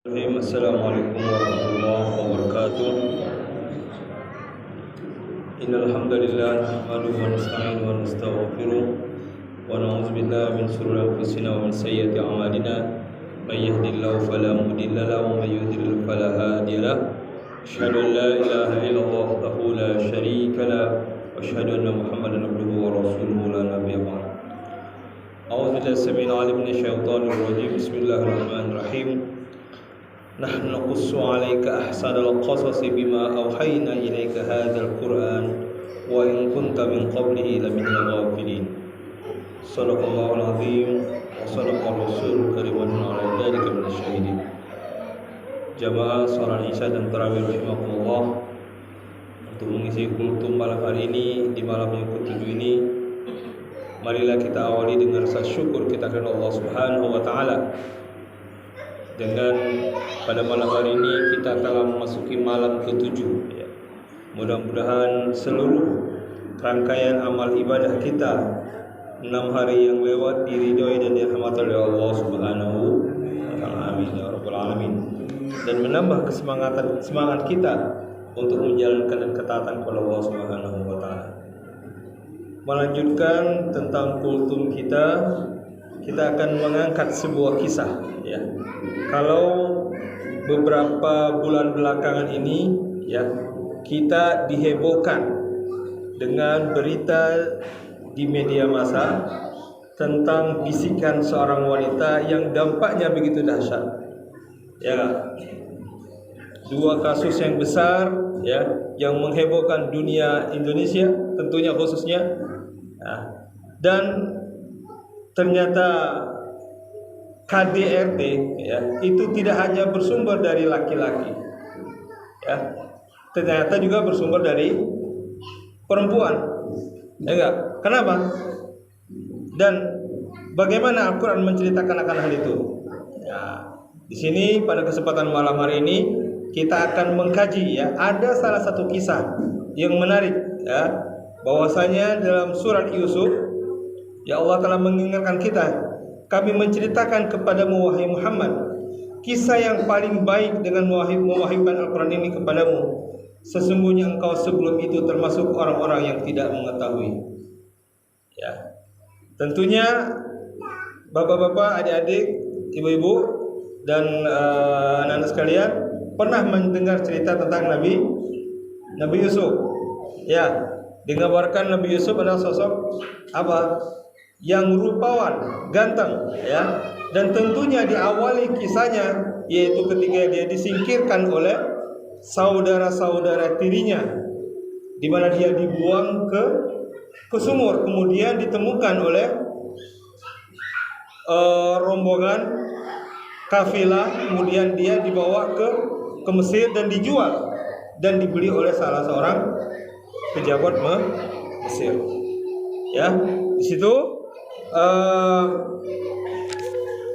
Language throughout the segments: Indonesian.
Assalamualaikum warahmatullahi wabarakatuh. Innal hamdalillah nahmaduhu wa nasta'inuhu wa nastaghfiruh wa na'udzu billahi min shururi anfusina wa min sayyiati a'malina. May yahdihillahu fala mudilla lahu wa may yudlil fala hadiya lahu. Asyhadu an la ilaha illallah wahdahu la syarika lahu wa asyhadu anna Muhammadan abduhu wa rasuluhu la nabiyya ba'd. A'udzu billahi samil 'alim minasy syaithanir rajim. Bismillahirrahmanirrahim. نحن نقص عليك أحسن القصص بما أوحينا إليك هذا القرآن وإن كنت من قبله لمن الغافلين. صدق الله العظيم وصدق الرسول الكريم ونحن على ذلك من الشاهدين. Jamaah salat Isya dan Tarawih rahimakumullah, untuk mengisi kultum malam hari ini di malam yang ke-7 ini, marilah kita awali dengan rasa syukur kita kepada Allah Subhanahu wa taala. Dengan pada malam hari ini kita telah memasuki malam ke-7 ya. Mudah-mudahan seluruh rangkaian amal ibadah kita 6 hari yang lewat diridhoi dan dirahmati oleh Allah Subhanahu wa taala. Amin ya rabbal alamin. Dan menambah semangat kita untuk menjalankan dan ketaatan kepada Allah Subhanahu wa taala. Melanjutkan tentang kultum kita akan mengangkat sebuah kisah ya. Kalau beberapa bulan belakangan ini ya, kita dihebohkan dengan berita di media massa tentang bisikan seorang wanita yang dampaknya begitu dahsyat. Ya. Dua kasus yang besar ya, yang menghebohkan dunia Indonesia tentunya khususnya. Nah, dan ternyata KDRT ya, itu tidak hanya bersumber dari laki-laki ya, ternyata juga bersumber dari perempuan ya enggak? Kenapa? Dan bagaimana Al-Quran menceritakan akan hal itu ya, di sini pada kesempatan malam hari ini kita akan mengkaji ya, ada salah satu kisah yang menarik ya, bahwasanya dalam surat Yusuf ya, Allah telah mengingatkan kita, kami menceritakan kepadamu wahai Muhammad kisah yang paling baik dengan mewahyukan Al-Quran ini kepadamu. Sesungguhnya engkau sebelum itu termasuk orang-orang yang tidak mengetahui. Ya, tentunya bapak-bapak, adik-adik, ibu-ibu dan anak-anak sekalian pernah mendengar cerita tentang Nabi Yusuf. Ya, digambarkan Nabi Yusuf adalah sosok apa? Yang rupawan, ganteng ya. Dan tentunya diawali kisahnya yaitu ketika dia disingkirkan oleh saudara-saudara tirinya, di mana dia dibuang ke sumur, kemudian ditemukan oleh rombongan kafilah, kemudian dia dibawa ke Mesir dan dijual dan dibeli oleh salah seorang pejabat Mesir. Ya, di situ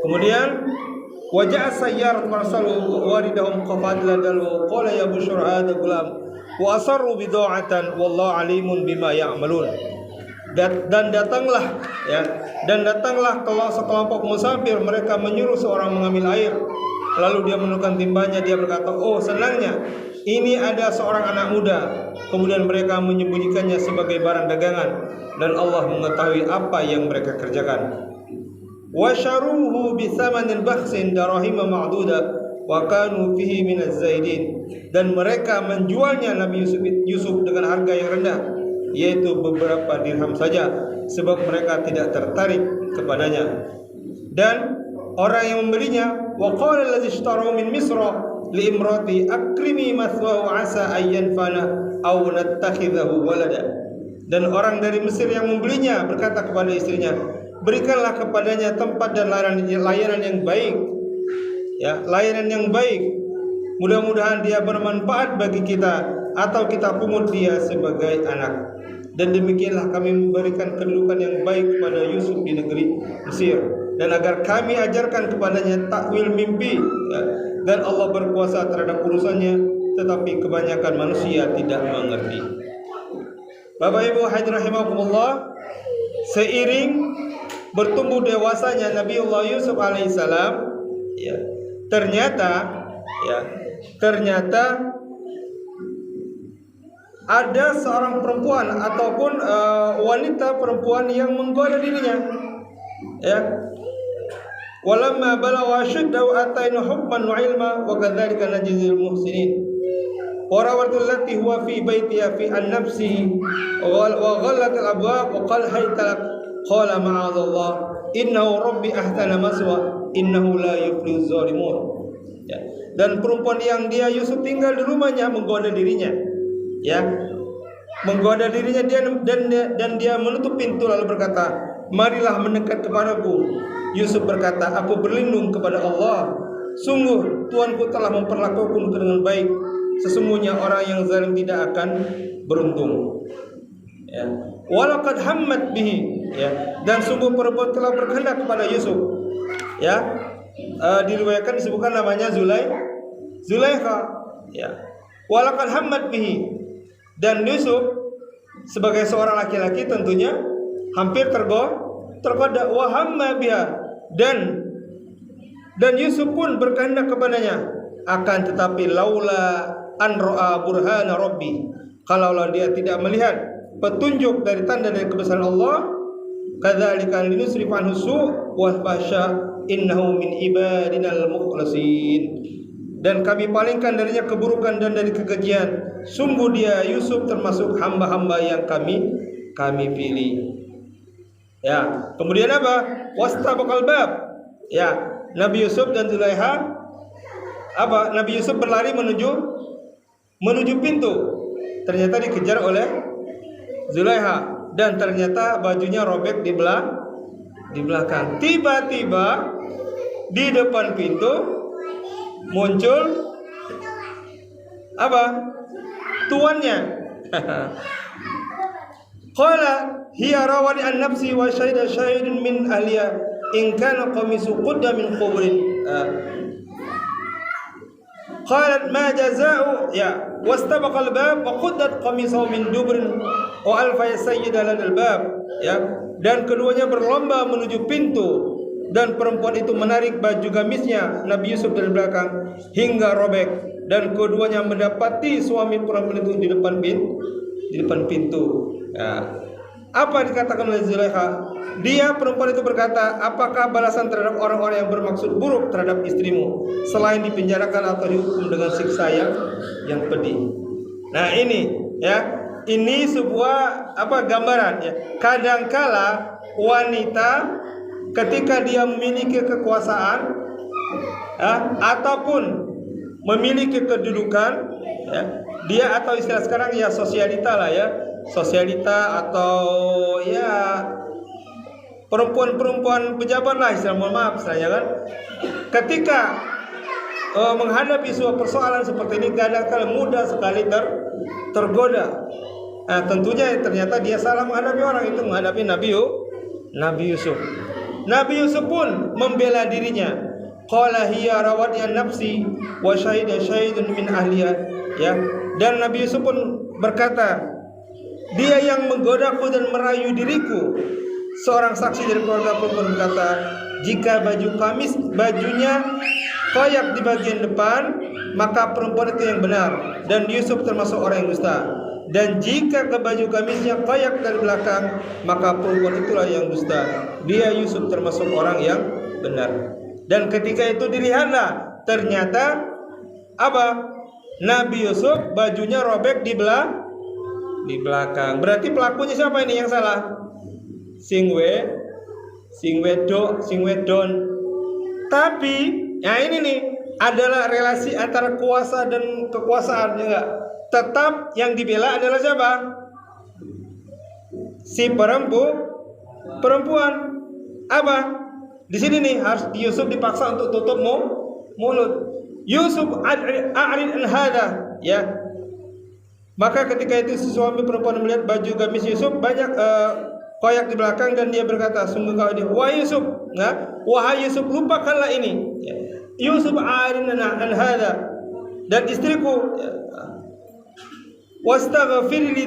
kemudian wajah sayyar marsalu waridahum qafadlan dalu qala ya busyra hada gulam wa asarru bid'atan wallahu alimun bima ya'malun. Dan datanglah kalau sekelompok musafir, mereka menyuruh seorang mengambil air, lalu dia menurunkan timbanya, dia berkata, oh senangnya ini ada seorang anak muda, kemudian mereka menyembunyikannya sebagai barang dagangan dan Allah mengetahui apa yang mereka kerjakan. Washaruhu bisamanin bakhsin darahima ma'duda wa kanu fihi minaz zaidin. Dan mereka menjualnya Nabi Yusuf dengan harga yang rendah, yaitu beberapa dirham saja, sebab mereka tidak tertarik kepadanya. Dan orang yang membelinya, wa qala allazi ishtarahu min misra li imrati akrimi mathwahu asa ayyan fana aw nattakhidahu walada. Dan orang dari Mesir yang membelinya berkata kepada istrinya, berikanlah kepadanya tempat dan layanan yang baik ya, layanan yang baik, mudah-mudahan dia bermanfaat bagi kita atau kita pungut dia sebagai anak. Dan demikianlah kami memberikan kedudukan yang baik kepada Yusuf di negeri Mesir, dan agar kami ajarkan kepadanya takwil mimpi ya. Dan Allah berkuasa terhadap urusannya, tetapi kebanyakan manusia tidak mengerti. Bapak Ibu hadirin rahimakumullah, seiring bertumbuh dewasanya Nabiullah Yusuf alaihissalam ya, ternyata ya, ternyata ada seorang perempuan ataupun wanita perempuan yang menggoda dirinya, ya. Walamma balagha ashuddahu atayna hukman wa ilma wa kadzalika najzil muhsinin. Wa rawatul lati huwa fi baitiha fi an-nafsihi wa ghallat al-abwab wa qala haytalak qala ma'adallah innahu rabbi ahsana maswa innahu la yuflihuz zalimun. Ya. Dan perempuan yang dia Yusuf tinggal di rumahnya menggoda dirinya, ya, menggoda dirinya dia dan dia menutup pintu lalu berkata, marilah mendekat kepadaku. Yusuf berkata, aku berlindung kepada Allah. Sungguh Tuanku telah memperlakukanku dengan baik. Sesungguhnya orang yang zalim tidak akan beruntung. Ya. Walaqad hammat bihi. Ya. Dan sungguh perempuan telah berkehendak kepada Yusuf. Ya. Diriwayatkan disebutkan namanya Zulaikha. Ya. Walaqad hammat bihi. Dan Yusuf sebagai seorang laki-laki tentunya hampir tergoda wa hamma biha. Dan Yusuf pun berkehendak kepadanya, akan tetapi laula an ra'a burhana rabbi, kalaulah dia tidak melihat petunjuk dari tanda dari kebesaran Allah, kadzalika linusrif anhu su' wa fasha innahu min ibadinal mukhlasin. Dan kami palingkan darinya keburukan dan dari kekejian. Sungguh dia Yusuf termasuk hamba-hamba yang kami pilih. Ya, kemudian apa? Wastabaqal bab. Ya, Nabi Yusuf dan Zulaikha apa? Nabi Yusuf berlari menuju pintu. Ternyata dikejar oleh Zulaikha dan ternyata bajunya robek di belakang. Tiba-tiba di depan pintu muncul apa? Tuannya. Qala hiya rawani an nafsi wa syahida syahidun min ahliya in kana qamisu qudda min qubrin. Qalat ma jazaa'u ya wastabaqa al-bab wa quddat qamisahu min dubrin wa alfa sayyida lana al-bab, ya. Dan keduanya berlomba menuju pintu dan perempuan itu menarik baju gamisnya Nabi Yusuf dari belakang hingga robek dan keduanya mendapati suami perempuan itu di depan pintu. Ya. Apa dikatakan oleh Zulaikha? Dia perempuan itu berkata, apakah balasan terhadap orang-orang yang bermaksud buruk terhadap istrimu selain dipenjarakan atau dihukum dengan siksa yang pedih? Nah ini, ya, ini sebuah gambaran, ya. Kadangkala wanita ketika dia memiliki kekuasaan, ya, ataupun memiliki kedudukan, ya, dia atau istilah sekarang ya sosialita lah, ya, sosialita atau ya perempuan-perempuan pejabat lah, istilah, mohon maaf istilahnya kan. Ketika menghadapi sebuah persoalan seperti ini kadang-kadang mudah sekali tergoda. Nah, tentunya ternyata dia salah menghadapi orang itu, menghadapi Nabi Yusuf. Nabi Yusuf pun membela dirinya. Qala hiya rawat an nafsi wa syahida syahidun min ahliya, ya. Dan Nabi Yusuf pun berkata, dia yang menggodaku dan merayu diriku. Seorang saksi dari keluarga pun berkata, jika bajunya koyak di bagian depan, maka perempuan itu yang benar dan Yusuf termasuk orang yang dusta. Dan jika ke baju gamisnya koyak dari belakang, maka perempuan itulah yang dusta. Dia Yusuf termasuk orang yang benar. Dan ketika itu dilihatlah, ternyata apa? Nabi Yusuf bajunya robek di belakang. Berarti pelakunya siapa ini yang salah? Sing wedon. Tapi ya ini nih adalah relasi antara kuasa dan kekuasaan, enggak. Tetap yang dibela adalah siapa? Si perempuan. Apa? Di sini nih harus Yusuf dipaksa untuk tutup mulut. Yusuf a'rid an hada, ya. Maka ketika itu si suami perempuan melihat baju gamis Yusuf banyak koyak di belakang dan dia berkata, sungguh kau ini, wahai Yusuf, wahai Yusuf, lupakanlah ini. Ya. Yusuf a'rid an hada, dan istriku, ya. Wastaghfir li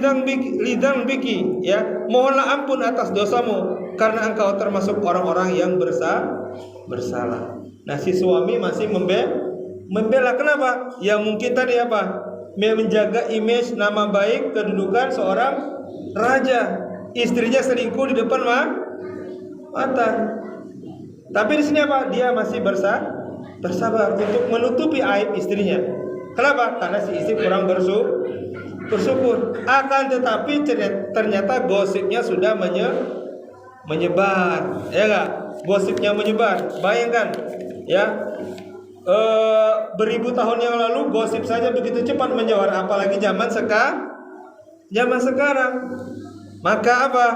dzambiki, ya, mohonlah ampun atas dosamu karena engkau termasuk orang-orang yang bersalah. Nah, si suami masih membela. Kenapa? Ya mungkin tadi apa? Menjaga image, nama baik, kedudukan seorang raja. Istrinya selingkuh di depan mata. Tapi di sini apa? Dia masih bersabar untuk menutupi aib istrinya. Kenapa? Karena si istri kurang bersyukur. Akan tetapi ternyata gosipnya sudah menyebar, ya enggak? Gosipnya menyebar. Bayangkan, ya, beribu tahun yang lalu gosip saja begitu cepat menyebar, apalagi zaman sekarang. Maka apa?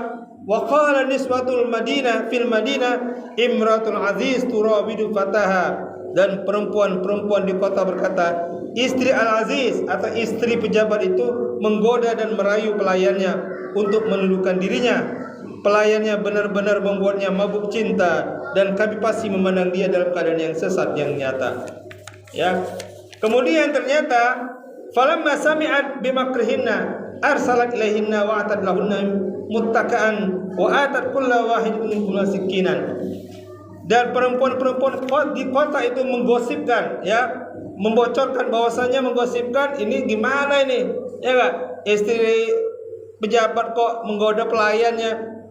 Wa qala niswatul Madinah fil Madinah imratul aziz turawidu fataha. Dan perempuan-perempuan di kota berkata, istri Al-Aziz atau istri pejabat itu menggoda dan merayu pelayannya untuk menundukkan dirinya. Pelayannya benar-benar membuatnya mabuk cinta, dan kami pasti memandang dia dalam keadaan yang sesat yang nyata. Ya. Kemudian ternyata falamma sami'at bimakrihinna arsalat ilaihinna wa atat lahunna muttaka'an wa atat kulla wahidin minhunna sikinan. Dan perempuan-perempuan di kota itu menggosipkan, ya, membocorkan bahwasanya menggosipkan ini gimana ini, ya enggak? Istri pejabat kok menggoda pelayannya,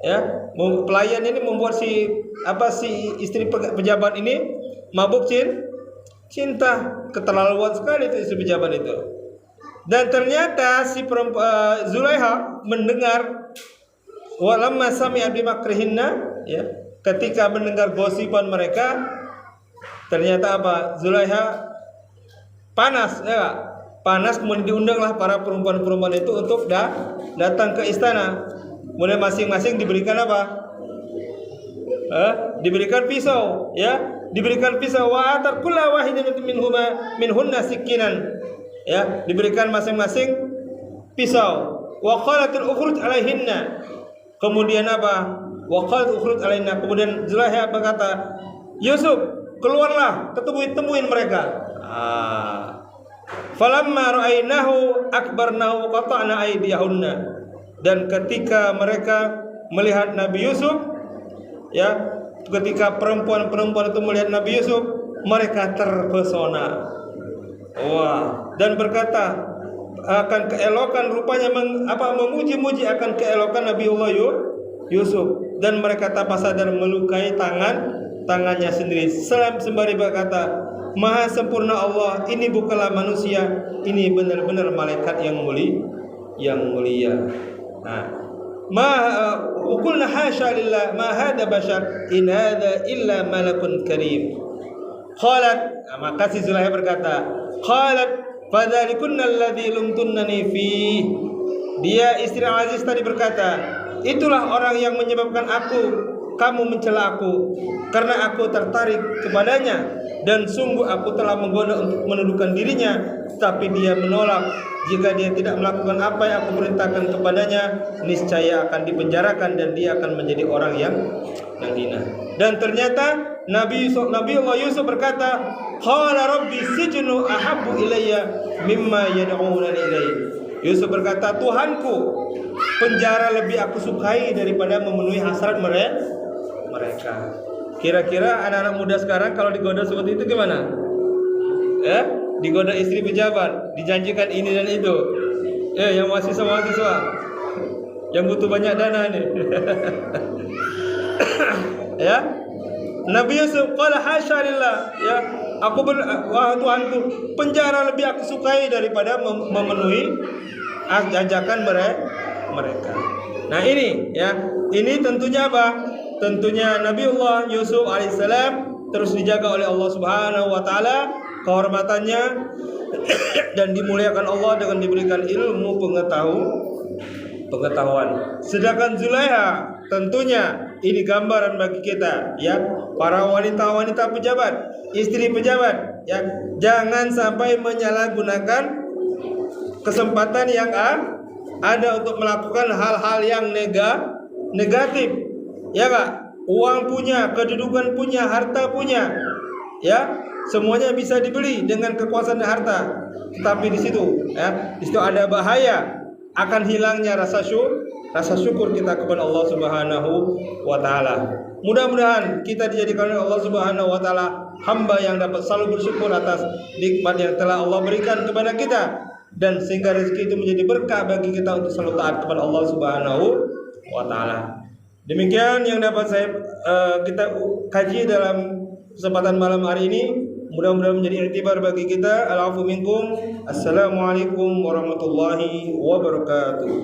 ya. Pelayan ini membuat si istri pejabat ini mabuk cinta. Keterlaluan sekali itu istri pejabat itu. Dan ternyata si Zulaiha mendengar, walamma sami'a bimakrihinna, ya, ketika mendengar gosipan mereka, ternyata apa? Zulaiha panas, ya, panas. Kemudian diundanglah para perempuan-perempuan itu untuk datang ke istana. Kemudian masing-masing diberikan apa? Diberikan pisau, ya, diberikan pisau. Wa atar kulla wahidin minhunna sikinan, ya, diberikan masing-masing pisau. Wa qalatul ukhruj alaihinna. Kemudian apa? Wa qalat ukhruj alaihinna. Kemudian Zulaiha berkata, Yusuf, keluarlah, temuin mereka. Falamma ra'ainahu akbarnahu qata'na aydiyahunna. Dan ketika mereka melihat Nabi Yusuf, ya, ketika perempuan-perempuan itu melihat Nabi Yusuf, mereka terpesona. Wah, dan berkata akan keelokan, rupanya memuji-muji akan keelokan Nabiullah Yusuf. Dan mereka tanpa sadar melukai tangannya sendiri. Sembari berkata, Maha sempurna Allah, ini bukanlah manusia, ini benar-benar malaikat yang mulia. Nah, qulna hasya lillah ma hada bashar in hada illa malakun karim. Qalat, maka si Zulaiha berkata, qalat fadzalikunna alladzi lumtunnani fi. Dia istri Aziz tadi berkata, itulah orang yang menyebabkan kamu mencela aku, karena aku tertarik kepadanya, dan sungguh aku telah menggoda untuk menundukkan dirinya, tapi dia menolak. Jika dia tidak melakukan apa yang aku perintahkan kepadanya, niscaya akan dipenjarakan dan dia akan menjadi orang yang hina. Dan ternyata Nabiullah Yusuf berkata, qala rabbi sijnu ahabbu ilayya mimma yad'unani ilayhi. Yusuf berkata, Tuhanku, penjara lebih aku sukai daripada memenuhi hasrat mereka. Kira-kira anak-anak muda sekarang kalau digoda seperti itu gimana? Digoda istri pejabat, dijanjikan ini dan itu. Yang mahasiswa yang butuh banyak dana nih. Ya. Nabi Yusuf qala hasya lillah, ya, wah Tuhanku, penjara lebih aku sukai daripada memenuhi ajakan mereka. Nah ini, ya, ini tentunya apa? Tentunya Nabiullah Yusuf alaihissalam terus dijaga oleh Allah Subhanahu wa taala kehormatannya dan dimuliakan Allah dengan diberikan ilmu pengetahuan. Sedangkan Zulaiha tentunya ini gambaran bagi kita, ya, para wanita-wanita pejabat, istri pejabat, ya, jangan sampai menyalahgunakan kesempatan yang ada untuk melakukan hal-hal yang negatif, ya Kak. Uang punya, kedudukan punya, harta punya, ya, semuanya bisa dibeli dengan kekuasaan dan harta. Tetapi di situ ada bahaya akan hilangnya rasa rasa syukur kita kepada Allah Subhanahu wa taala. Mudah-mudahan kita dijadikan oleh Allah Subhanahu wa taala hamba yang dapat selalu bersyukur atas nikmat yang telah Allah berikan kepada kita, dan sehingga rezeki itu menjadi berkah bagi kita untuk selalu taat kepada Allah Subhanahu wa taala. Demikian yang dapat kita kaji dalam kesempatan malam hari ini. Mudah-mudahan menjadi iktibar bagi kita. Al-afu minkum. Assalamualaikum warahmatullahi wabarakatuh.